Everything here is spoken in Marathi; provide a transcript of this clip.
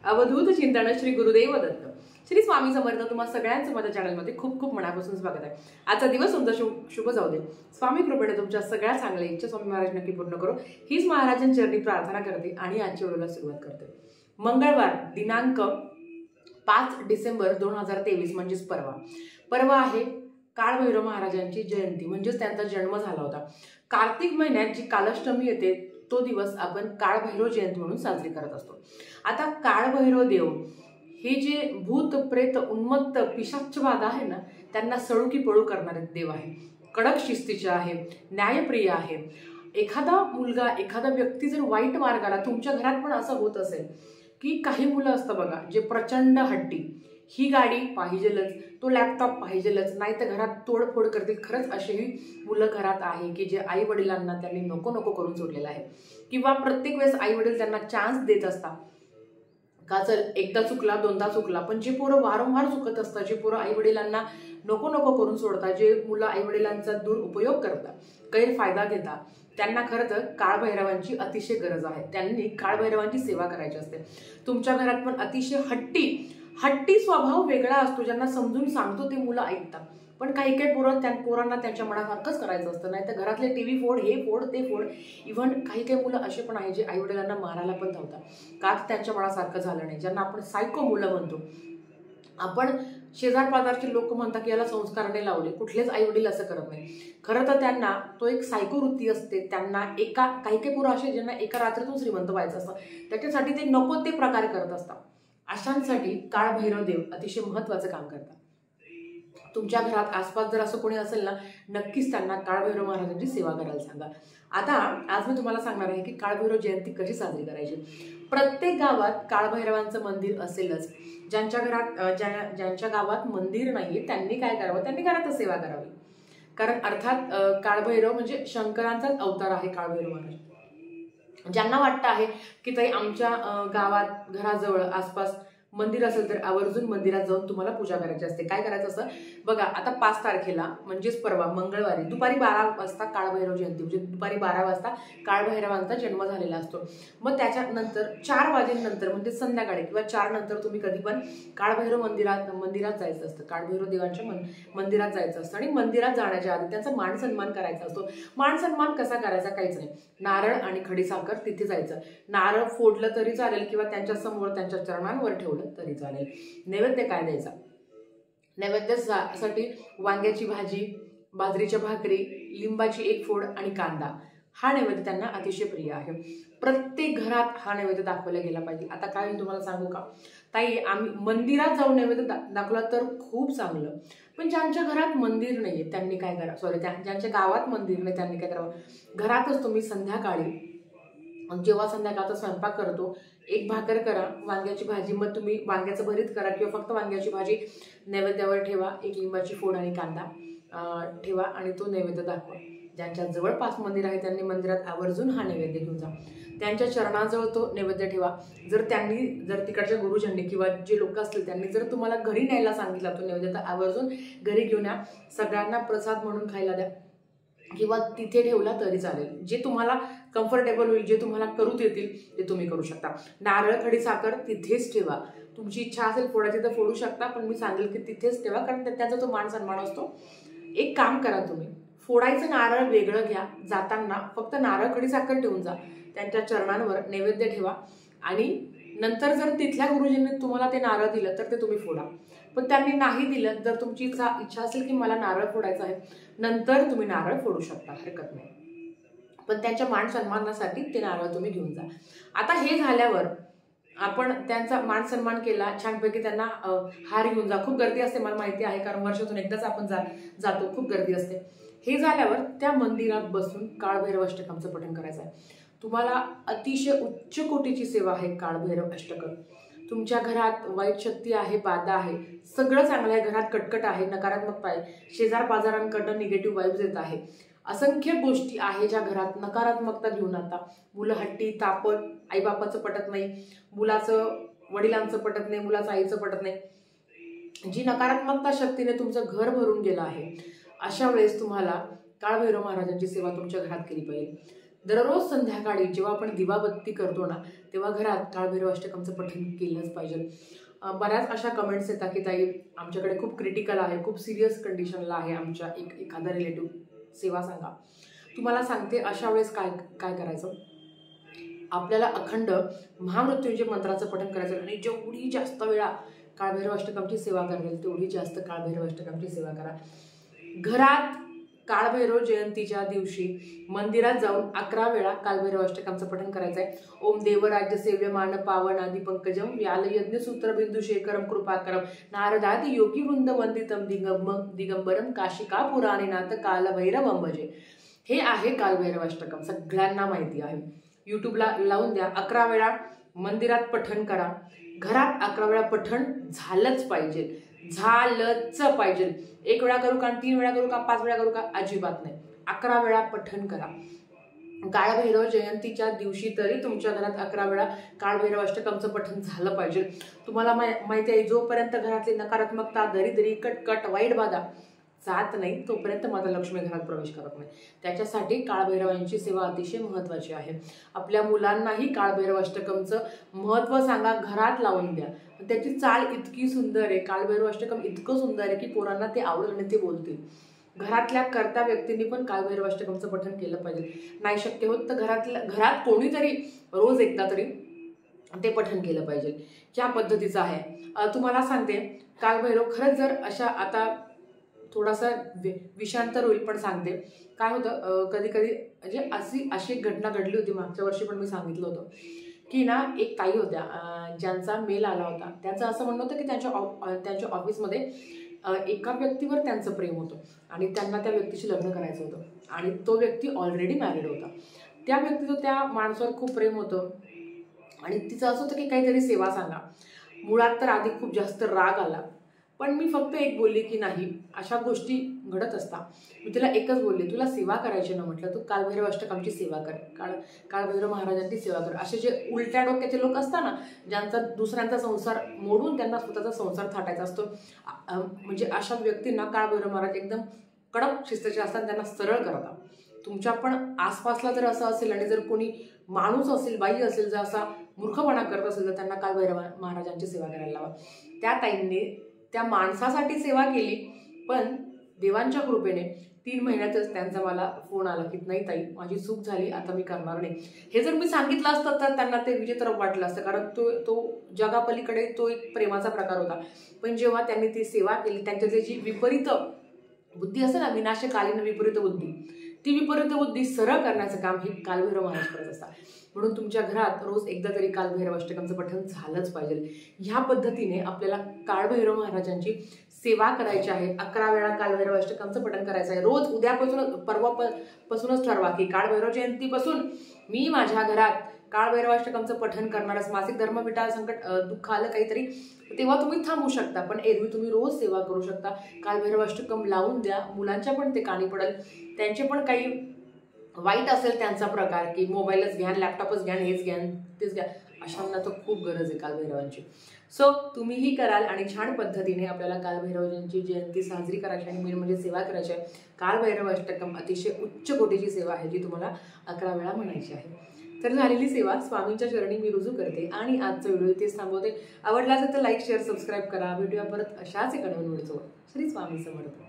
अवधूत चिंतन श्री गुरुदेव दत्त श्री स्वामी समर्थ तुम्हा सगळ्यांचं माझ्या चॅनलमध्ये खूप खूप मनापासून स्वागत आहे। आजचा दिवस तुमचा शुभ जाऊ दे। स्वामी कृपेने तुमच्या सगळ्या चांगल्या इच्छा स्वामी महाराज नक्की पूर्ण करो हीच महाराजांचरणी प्रार्थना करते आणि आजच्या व्हिडिओला सुरुवात करते। मंगळवार दिनांक 5 डिसेंबर 2023 म्हणजेच परवा आहे काळभैरव महाराजांची जयंती, म्हणजेच त्यांचा जन्म झाला होता। कार्तिक महिन्यात जी कालाष्टमी येते तो दिवस आपण काळभैरव जयंती म्हणून साजरी करत असतो। आता काळभैरव देव हे जे भूत प्रेत उन्मत्त पिशाचवाद आहे ना, त्यांना सळू की पळू करणारे देव आहे। कडक शिस्तीचे आहे, न्यायप्रिय आहे। एखादा मुलगा एखादा व्यक्ती जर वाईट मार्गाला, तुमच्या घरात पण असं होत असेल की काही मुलं असतं बघा जे प्रचंड हट्टी, ही गाडी पाहिजेलच, तो लॅपटॉप पाहिजेलच, नाही तर घरात तोडफोड करतील। खरंच असेही मुलं घरात आहे की जे आई वडिलांना त्यांनी नको नको करून सोडलेलं आहे, किंवा प्रत्येक वेळेस आई वडील त्यांना चान्स देत असतात का चल एकदा चुकला दोनदा चुकला, पण जे पोरं वारंवार चुकत असतात, जे पोरं आई वडिलांना नको नको करून सोडतात, जे मुलं आई वडिलांचा दुरुपयोग करतात, गैरफायदा घेतात, त्यांना खरं तर काळभैरवांची अतिशय गरज आहे। त्यांनी काळभैरवांची सेवा करायची असते। तुमच्या घरात पण अतिशय हट्टी स्वभाव वेगळा असतो, ज्यांना समजून सांगतो ते मुलं ऐकतात, पण काही पोरांना त्यांच्या मनासारखंच करायचं असतं, नाही तर घरातले टीव्ही फोड, हे फोड ते फोड। इव्हन काही मुलं असे पण आहे जे आई वडिलांना मारायला पण धावतात का त्यांच्या मनासारखं झालं नाही, ज्यांना आपण सायको मुलं म्हणतो। आपण शेजार पाजारचे लोक म्हणतात की याला संस्कार नाही लावले, कुठलेच आई वडील असं करत नाही। खरं तर त्यांना तो एक सायको वृत्ती असते। त्यांना काही पोरं असे ज्यांना एका रात्रीतून श्रीमंत व्हायचं असतं, त्याच्यासाठी ते नको ते प्रकार करत असतात। अशांसाठी काळभैरव देव अतिशय महत्त्वाचं काम करतात। तुमच्या घरात आसपास जर असं कोणी असेल ना, नक्कीच त्यांना काळभैरव महाराजांची सेवा करायला सांगा। आता आज मी तुम्हाला सांगणार आहे की काळभैरव जयंती कशी साजरी करायची। प्रत्येक गावात काळभैरवांचं मंदिर असेलच। ज्यांच्या गावात मंदिर नाहीये त्यांनी काय करावं, त्यांनी घरातच सेवा करावी, कारण अर्थात काळभैरव म्हणजे शंकरांचाच अवतार आहे काळभैरव महाराज। ज्यांना वाटतं आहे की ताई आमच्या गावात घराजवळ आसपास मंदिर असेल तर आवर्जून मंदिरात जाऊन तुम्हाला पूजा करायची असते। काय करायचं असतं बघा, आता 5 तारखेला म्हणजेच परवा मंगळवारी दुपारी 12 वाजता काळभैरव जयंती, म्हणजे दुपारी 12 वाजता काळभैरवांचा जन्म झालेला असतो। मग त्याच्यानंतर 4 वाजेनंतर म्हणजे संध्याकाळी किंवा 4 नंतर तुम्ही कधी पण काळभैरव मंदिरात जायचं असतं, काळभैरव देवांच्या मंदिरात जायचं असतं। आणि मंदिरात जाण्याच्या आधी त्यांचा मान सन्मान करायचा असतो। मान सन्मान कसा करायचा, काहीच नाही, नारळ आणि खडीसाखर तिथे जायचं। नारळ फोडलं तरी चालेल किंवा त्यांच्या समोर त्यांच्या चरणांवर ठेवलं तरी चालेल। नैवेद्य काय द्यायचा, नैवेद्यासाठी वांग्याची भाजी, बाजरीच्या भाकरी, लिंबाची 1 फोड आणि कांदा, हा नैवेद्य त्यांना अतिशय प्रिय आहे। प्रत्येक घरात हा नैवेद्य दाखवला गेला पाहिजे। आता काय मी तुम्हाला सांगू का ताई, आम्ही मंदिरात जाऊन नैवेद्य दाखवला तर खूप चांगलं, पण ज्यांच्या घरात मंदिर नाहीये त्यांनी काय करावं, ज्यांच्या गावात मंदिर नाही त्यांनी काय करावं, घरातच तुम्ही संध्याकाळी जेव्हा संध्याकाळचा स्वयंपाक करतो 1 भाकर करा, वांग्याची भाजी, मग तुम्ही वांग्याचं भरीत करा किंवा फक्त वांग्याची भाजी नैवेद्यावर ठेवा, 1 लिंबाची फोड आणि कांदा ठेवा आणि तो नैवेद्य दाखवा। ज्यांच्या जवळपास मंदिर आहे त्यांनी मंदिरात आवर्जून हा नैवेद्य घेऊन जा, त्यांच्या चरणाजवळ तो नैवेद्य ठेवा। जर तिकडच्या गुरुजनांनी किंवा जे लोक असतील त्यांनी जर तुम्हाला घरी न्यायला सांगितला तो नैवेद्य, तर आवर्जून घरी घेऊन या, सगळ्यांना प्रसाद म्हणून खायला द्या किंवा तिथे ठेवला तरी चालेल। जे तुम्हाला कम्फर्टेबल होईल, जे तुम्हाला करू देतील ते तुम्ही करू शकता। नारळ खडीसाखर तिथेच ठेवा, तुमची इच्छा असेल फोडायची तर फोडू शकता, पण मी सांगेल की तिथेच ठेवा, कारण त्याचा तो मान सन्मान असतो। एक काम करा, तुम्ही फोडायचं नारळ वेगळं घ्या, जाताना फक्त नारळ खडीसाखर ठेवून जा, त्यांच्या चरणांवर नैवेद्य ठेवा आणि नंतर जर तिथल्या गुरुजींनी तुम्हाला ते नारळ दिलं तर ते तुम्ही फोडा। पण त्यांनी नाही दिलं तर तुमची इच्छा असेल की मला नारळ फोडायचं आहे, नंतर तुम्ही नारळ फोडू शकता, हरकत नाही, पण त्यांच्या मान सन्मानासाठी ते नारळ तुम्ही घेऊन जा। आता हे झाल्यावर आपण त्यांचा मान सन्मान केला, छानपैकी त्यांना हार घेऊन जा। खूप गर्दी असते मला माहिती आहे, कारण वर्षातून एकदाच आपण जातो, खूप गर्दी असते। हे झाल्यावर त्या मंदिरात बसून काळभैरव अष्टकांचं पठण करायचं आहे। तुम्हाला अतिशय उच्च कोटीची सेवा आहे काळभैरव अष्टकं। तुमच्या घरात वाईट शक्ती आहे, बाधा आहे, सगळं चांगलं आहे, घरात कटकट आहे, नकारात्मकता आहे, शेजार पाजारांकडनं निगेटिव्ह वाईब्स येत आहे, असंख्य गोष्टी आहे ज्या घरात नकारात्मकता घेऊन आता मुलं हट्टी, तापट, आईबापाचं पटत नाही, मुलाचं वडिलांचं पटत नाही, मुलाचं आईचं पटत नाही, जी नकारात्मकता शक्तीने तुमचं घर भरून गेलं आहे, अशा वेळेस तुम्हाला काळभैरव महाराजांची सेवा तुमच्या घरात केली पाहिजे। दररोज संध्याकाळी जेव्हा आपण दिवाबत्ती करतो ना, तेव्हा घरात काळभैरव अष्टकमचं पठण केलंच पाहिजे. बऱ्याच अशा कमेंट्स येतात की ताई आमच्याकडे खूप क्रिटिकल आहे, खूप सिरियस कंडिशनला आहे आमच्या एखादा रिलेटिव्ह, सेवा सांगा. तुम्हाला सांगते अशा वेळेस काय काय करायचं. आपल्याला अखंड महामृत्युंजय मंत्राचं पठण करायचं आणि जेवढी जास्त वेळा काळभैरव अष्टकमची सेवा करेल तेवढी जास्त काळभैरव अष्टकमची सेवा करा. घरात काळभैरव जयंतीच्या दिवशी मंदिरात जाऊन 11 वेळा काळभैरव अष्टकमचं पठण करायचं आहे. ओम देवराज्य सेव्यमान पावन आदि पंकजम व्याल यज्ञ सूत्रबिंदू शेखरम कृपाकरम नारदादि योगी वृंद वंदितम दिगंबरम काशिका पुराणीनाथ कालभैरवम भजे. हे आहे कालभैरव अष्टकम, सगळ्यांना माहिती आहे. यूट्यूबला लावून द्या. 11 वेळा मंदिरात पठण करा. घरात 11 वेळा पठण झालंच पाहिजे, झालंच पाहिजे. 1 वेळा करू का, 3 वेळा करू का, 5 वेळा करू का, अजिबात नाही. 11 वेळा पठण करा. काळभैरव जयंतीच्या दिवशी तरी तुमच्या घरात 11 वेळा काळभैरव अष्टकमचं पठण झालं पाहिजे. तुम्हाला माहिती आहे, जोपर्यंत घरातली नकारात्मकता, दरिद्री, कटकट, वाईट बाधा जात नाही तोपर्यंत माता लक्ष्मी घरात प्रवेश करत नाही. त्याच्यासाठी काळभैरवांची सेवा अतिशय महत्त्वाची आहे. आपल्या मुलांनाही काळभैरव अष्टकमचं महत्त्व सांगा, घरात लावून द्या. त्याची चाल इतकी सुंदर आहे, काळभैरव अष्टकम इतकं सुंदर आहे की पोरांना ते आवडेल आणि ते बोलतील. घरातल्या कर्ता व्यक्तींनी पण काळभैरव अष्टकमचं पठण केलं पाहिजे. नाही शक्य होत तर घरात कोणीतरी रोज एकदा तरी ते पठण केलं पाहिजे. या पद्धतीचं आहे. तुम्हाला सांगते, काळभैरव खरंच जर अशा, आता थोडासा विषांतर होईल पण सांगते. काय होतं, कधी कधी म्हणजे अशी एक घटना घडली होती. मागच्या वर्षी पण मी सांगितलं होतं की ना, एक ताई होत्या ज्यांचा मेल आला होता. त्यांचं असं म्हणणं होतं की त्यांच्या ऑफिसमध्ये एका व्यक्तीवर त्यांचं प्रेम होतं आणि त्यांना त्या व्यक्तीशी लग्न करायचं होतं आणि तो व्यक्ती ऑलरेडी मॅरिड होता. त्या व्यक्तीचं त्या माणसावर खूप प्रेम होतं आणि तिचं असं होतं की काहीतरी सेवा सांगा. मुळात तर आधी खूप जास्त राग आला, पण मी फक्त एक बोलली की नाही, अशा गोष्टी घडत असतात. मी तिला एकच बोलले, तुला सेवा करायची ना, म्हटलं तू काळभैरव अष्टकमची सेवा कर, काळभैरव महाराजांची सेवा कर. असे जे उलट्या डोक्याचे लोक असतात ना, ज्यांचा दुसऱ्यांचा संसार मोडून त्यांना स्वतःचा संसार थाटायचा असतो, म्हणजे अशा व्यक्तींना काळभैरव महाराज एकदम कडक शिस्ताचे असतात, त्यांना सरळ करतात. तुमच्या पण आसपासला जर असं असेल आणि जर कोणी माणूस असेल, बाई असेल, जर असा मूर्खपणा करत असेल तर त्यांना काळभैरव महाराजांची सेवा करायला लावा. त्या ताईंनी त्या माणसासाठी सेवा केली, पण देवांच्या कृपेने 3 महिन्यातच त्यांचा मला फोन आला की नाही ताई, माझी चूक झाली, आता मी करणार नाही. हे जर मी सांगितलं असतं तर त्यांना ते विचित्र वाटलं असतं, कारण तो जगापलीकडे तो एक प्रेमाचा प्रकार होता. पण जेव्हा त्यांनी ती सेवा केली, त्यांच्यातली जी विपरीत बुद्धी असते ना, विनाशकालीन विपरीत बुद्धी, ती विपरीत बुद्धी सरळ करण्याचं काम हे कालभैरव महाराज करत असतात. म्हणून तुमच्या घरात रोज एकदा तरी कालभैरव अष्टकमचं पठण झालंच पाहिजे. ह्या पद्धतीने आपल्याला काळभैरव महाराजांची सेवा करायची आहे. 11 वेळा कालभैरव अष्टकमचं पठण करायचं आहे. रोज परवापासूनच ठरवा की काळभैरव जयंतीपासून मी माझ्या घरात काळभैरव अष्टकमचं पठण करणारच. मासिक धर्म विटाळ, संकट, दुःख आलं काहीतरी, तेव्हा तुम्ही थांबू शकता, पण एरवी तुम्ही रोज सेवा करू शकता. कालभैरव अष्टकम लावून द्या. मुलांच्या पण ते कानी पडेल. त्यांचे पण काही वाईट असेल त्यांचा प्रकार की मोबाईलच घ्या, लॅपटॉपच घ्या, हेच घ्या, तेच घ्या, अशांना तर खूप गरज आहे कालभैरवांची. सो तुम्हीही कराल आणि छान पद्धतीने आपल्याला कालभैरवांची जयंती साजरी करायची आणि मेन म्हणजे सेवा करायची आहे. कालभैरव अष्टकम अतिशय उच्च कोटीची सेवा आहे, जी तुम्हाला 11 वेळा म्हणायची आहे. तर झालेली सेवा स्वामींच्या चरणी मी रुजू करते आणि आजचा व्हिडिओ इथेच थांबवते. आवडला असेल तर लाईक, शेअर, सबस्क्राईब करा. भेटूया परत अशाच एका नवीन व्हिडिओसोबत. श्री स्वामी समर्थ.